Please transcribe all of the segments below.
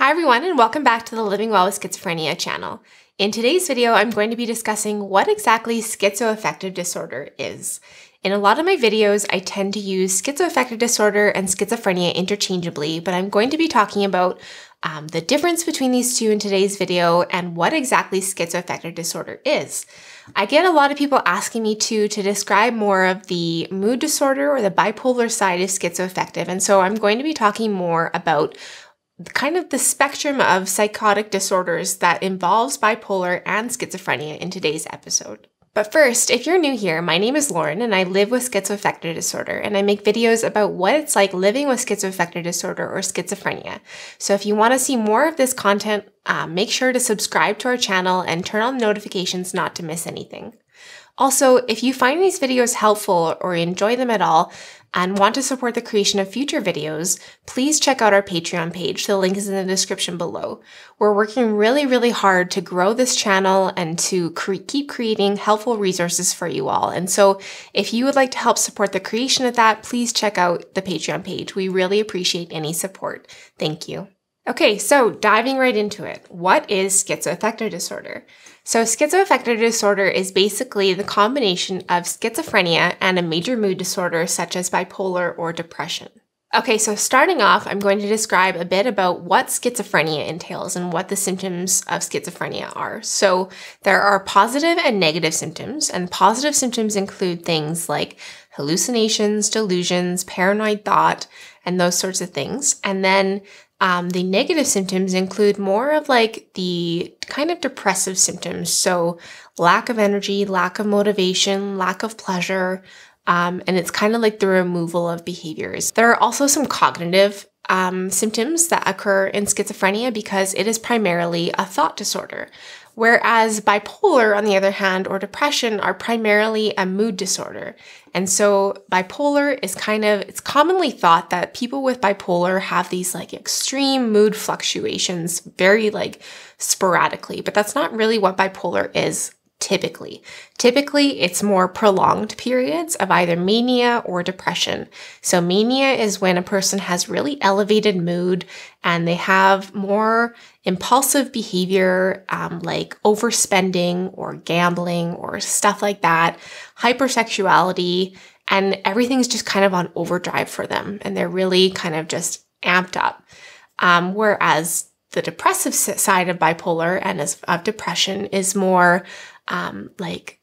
Hi everyone, and welcome back to the Living Well with Schizophrenia channel. In today's video, I'm going to be discussing what exactly schizoaffective disorder is. In a lot of my videos, I tend to use schizoaffective disorder and schizophrenia interchangeably, but I'm going to be talking about the difference between these two in today's video and what exactly schizoaffective disorder is. I get a lot of people asking me to describe more of the mood disorder or the bipolar side of schizoaffective, and so I'm going to be talking more about kind of the spectrum of psychotic disorders that involves bipolar and schizophrenia in today's episode. But first, if you're new here, my name is Lauren and I live with schizoaffective disorder, and I make videos about what it's like living with schizoaffective disorder or schizophrenia. So if you want to see more of this content, make sure to subscribe to our channel and turn on notifications not to miss anything. Also, if you find these videos helpful or enjoy them at all and want to support the creation of future videos, please check out our Patreon page. The link is in the description below. We're working really hard to grow this channel and to keep creating helpful resources for you all. And so if you would like to help support the creation of that, please check out the Patreon page. We really appreciate any support. Thank you. Okay, so diving right into it. What is schizoaffective disorder? So schizoaffective disorder is basically the combination of schizophrenia and a major mood disorder such as bipolar or depression. Okay, so starting off, I'm going to describe a bit about what schizophrenia entails and what the symptoms of schizophrenia are. So there are positive and negative symptoms, and positive symptoms include things like hallucinations, delusions, paranoid thought, and those sorts of things. And then the negative symptoms include more of like the kind of depressive symptoms. So lack of energy, lack of motivation, lack of pleasure, and it's kind of like the removal of behaviors. There are also some cognitive symptoms that occur in schizophrenia because it is primarily a thought disorder. Whereas bipolar, on the other hand, or depression are primarily a mood disorder. And so bipolar is it's commonly thought that people with bipolar have these like extreme mood fluctuations very like sporadically, but that's not really what bipolar is typically. Typically, it's more prolonged periods of either mania or depression. So mania is when a person has really elevated mood and they have more impulsive behavior, like overspending or gambling or stuff like that, hypersexuality, and everything's just kind of on overdrive for them. And they're really kind of just amped up. Whereas the depressive side of bipolar and of depression is more like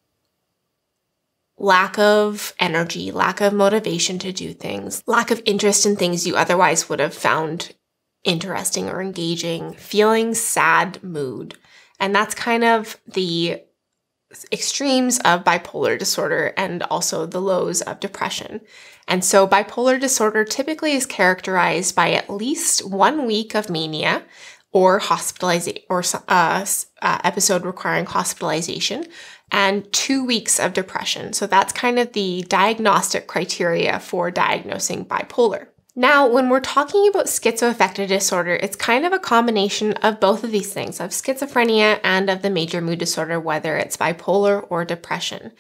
lack of energy, lack of motivation to do things, lack of interest in things you otherwise would have found interesting or engaging, feeling sad mood. And that's kind of the extremes of bipolar disorder and also the lows of depression. And so bipolar disorder typically is characterized by at least 1 week of mania or hospitalization or episode requiring hospitalization, and 2 weeks of depression. So that's kind of the diagnostic criteria for diagnosing bipolar. Now, when we're talking about schizoaffective disorder, it's kind of a combination of both of these things, of schizophrenia and of the major mood disorder, whether it's bipolar or depression.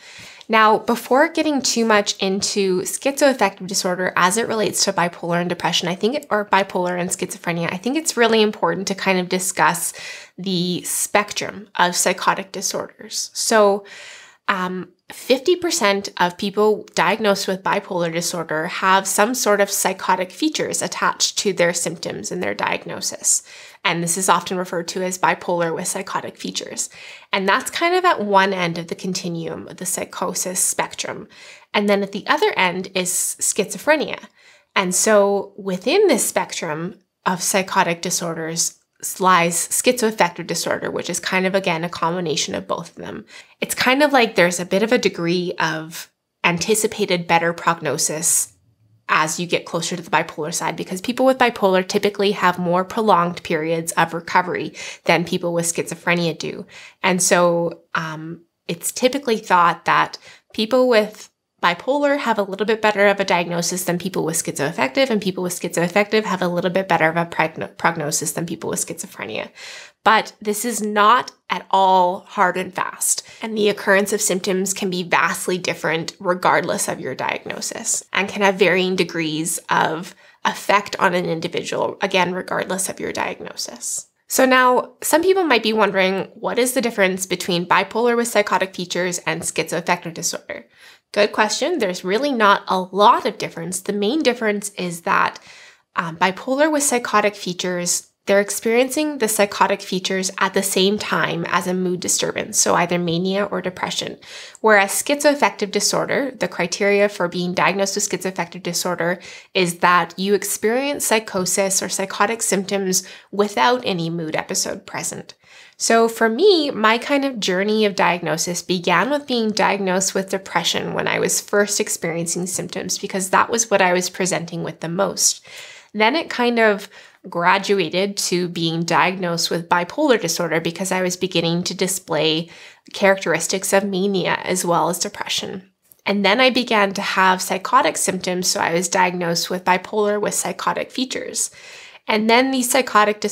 Now, before getting too much into schizoaffective disorder as it relates to bipolar and depression, or bipolar and schizophrenia, I think it's really important to kind of discuss the spectrum of psychotic disorders. So, 50% of people diagnosed with bipolar disorder have some sort of psychotic features attached to their symptoms and their diagnosis. And this is often referred to as bipolar with psychotic features. And that's kind of at one end of the continuum of the psychosis spectrum. And then at the other end is schizophrenia. And so within this spectrum of psychotic disorders lies schizoaffective disorder, which is kind of, again, a combination of both of them. It's kind of like there's a bit of a degree of anticipated better prognosis as you get closer to the bipolar side, because people with bipolar typically have more prolonged periods of recovery than people with schizophrenia do. And so it's typically thought that people with bipolar have a little bit better of a diagnosis than people with schizoaffective, and people with schizoaffective have a little bit better of a prognosis than people with schizophrenia. But this is not at all hard and fast, and the occurrence of symptoms can be vastly different regardless of your diagnosis and can have varying degrees of effect on an individual, again, regardless of your diagnosis. So now, some people might be wondering, what is the difference between bipolar with psychotic features and schizoaffective disorder? Good question. There's really not a lot of difference. The main difference is that bipolar with psychotic features, they're experiencing the psychotic features at the same time as a mood disturbance, so either mania or depression. Whereas schizoaffective disorder, the criteria for being diagnosed with schizoaffective disorder is that you experience psychosis or psychotic symptoms without any mood episode present. So for me, my kind of journey of diagnosis began with being diagnosed with depression when I was first experiencing symptoms, because that was what I was presenting with the most. Then it kind of graduated to being diagnosed with bipolar disorder because I was beginning to display characteristics of mania as well as depression. And then I began to have psychotic symptoms, so I was diagnosed with bipolar with psychotic features. And then these psychotic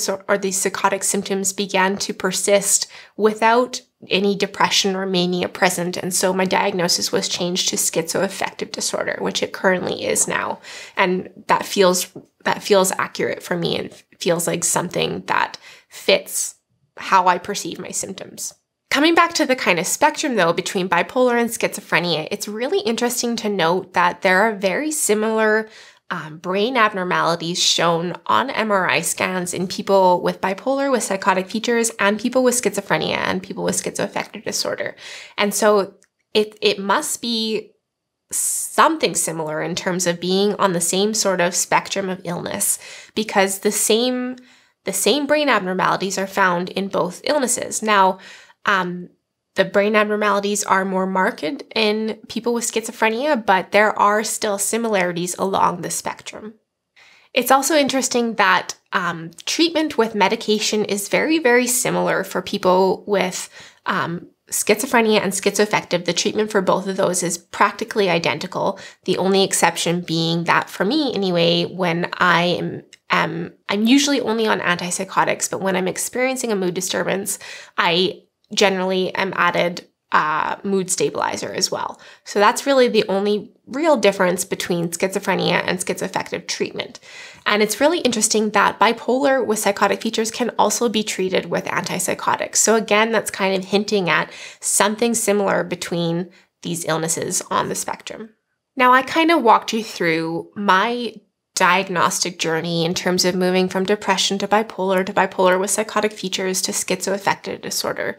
symptoms began to persist without any depression or mania present. And so my diagnosis was changed to schizoaffective disorder, which it currently is now. And that feels accurate for me and feels like something that fits how I perceive my symptoms. Coming back to the kind of spectrum, though, between bipolar and schizophrenia, it's really interesting to note that there are very similar brain abnormalities shown on MRI scans in people with bipolar with psychotic features and people with schizophrenia and people with schizoaffective disorder. And so it must be something similar in terms of being on the same sort of spectrum of illness, because the same brain abnormalities are found in both illnesses. Now, the brain abnormalities are more marked in people with schizophrenia, but there are still similarities along the spectrum. It's also interesting that treatment with medication is very, very similar for people with schizophrenia and schizoaffective. The treatment for both of those is practically identical. The only exception being that, for me anyway, when I'm usually only on antipsychotics, but when I'm experiencing a mood disturbance, I generally am added mood stabilizer as well. So that's really the only real difference between schizophrenia and schizoaffective treatment. And it's really interesting that bipolar with psychotic features can also be treated with antipsychotics. So again, that's kind of hinting at something similar between these illnesses on the spectrum. Now, I kind of walked you through my diagnostic journey in terms of moving from depression to bipolar with psychotic features to schizoaffective disorder.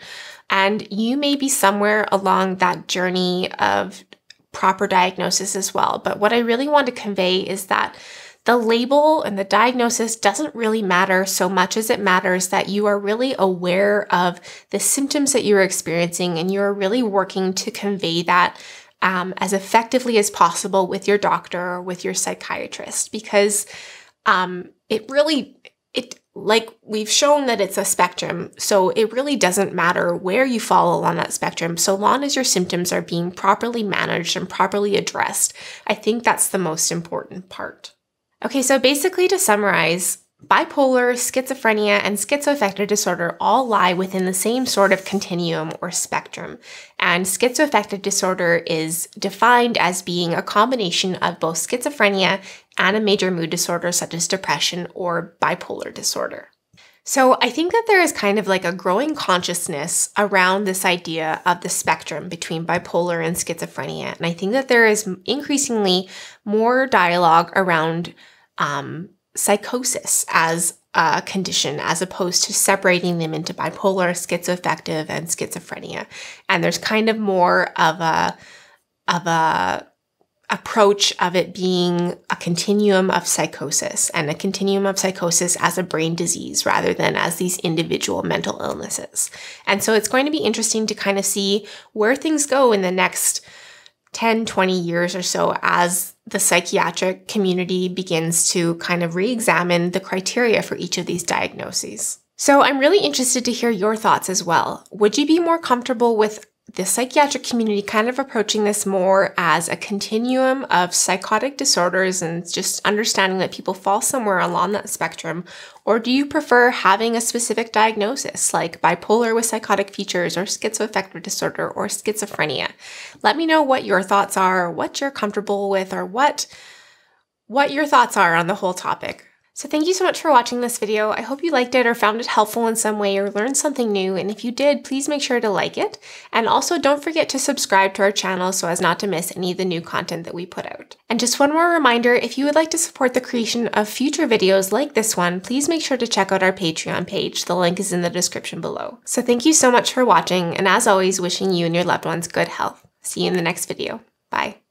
And you may be somewhere along that journey of proper diagnosis as well. But what I really want to convey is that the label and the diagnosis doesn't really matter so much as it matters that you are really aware of the symptoms that you're experiencing and you're really working to convey that as effectively as possible with your doctor or with your psychiatrist, because like we've shown that it's a spectrum, so it really doesn't matter where you fall along that spectrum, so long as your symptoms are being properly managed and properly addressed. I think that's the most important part. Okay, so basically to summarize, bipolar, schizophrenia, and schizoaffective disorder all lie within the same sort of continuum or spectrum. And schizoaffective disorder is defined as being a combination of both schizophrenia and a major mood disorder such as depression or bipolar disorder. So I think that there is kind of like a growing consciousness around this idea of the spectrum between bipolar and schizophrenia. And I think that there is increasingly more dialogue around psychosis as a condition, as opposed to separating them into bipolar, schizoaffective, and schizophrenia. And there's kind of more of a approach of it being a continuum of psychosis, and a continuum of psychosis as a brain disease rather than as these individual mental illnesses. And so it's going to be interesting to kind of see where things go in the next 10, 20 years or so as the psychiatric community begins to kind of re-examine the criteria for each of these diagnoses. So I'm really interested to hear your thoughts as well. Would you be more comfortable with the psychiatric community kind of approaching this more as a continuum of psychotic disorders and just understanding that people fall somewhere along that spectrum? Or do you prefer having a specific diagnosis like bipolar with psychotic features or schizoaffective disorder or schizophrenia? Let me know what your thoughts are, what you're comfortable with, or what what your thoughts are on the whole topic. So thank you so much for watching this video. I hope you liked it or found it helpful in some way or learned something new. And if you did, please make sure to like it. And also don't forget to subscribe to our channel so as not to miss any of the new content that we put out. And just one more reminder, if you would like to support the creation of future videos like this one, please make sure to check out our Patreon page. The link is in the description below. So thank you so much for watching. And as always, wishing you and your loved ones good health. See you in the next video. Bye.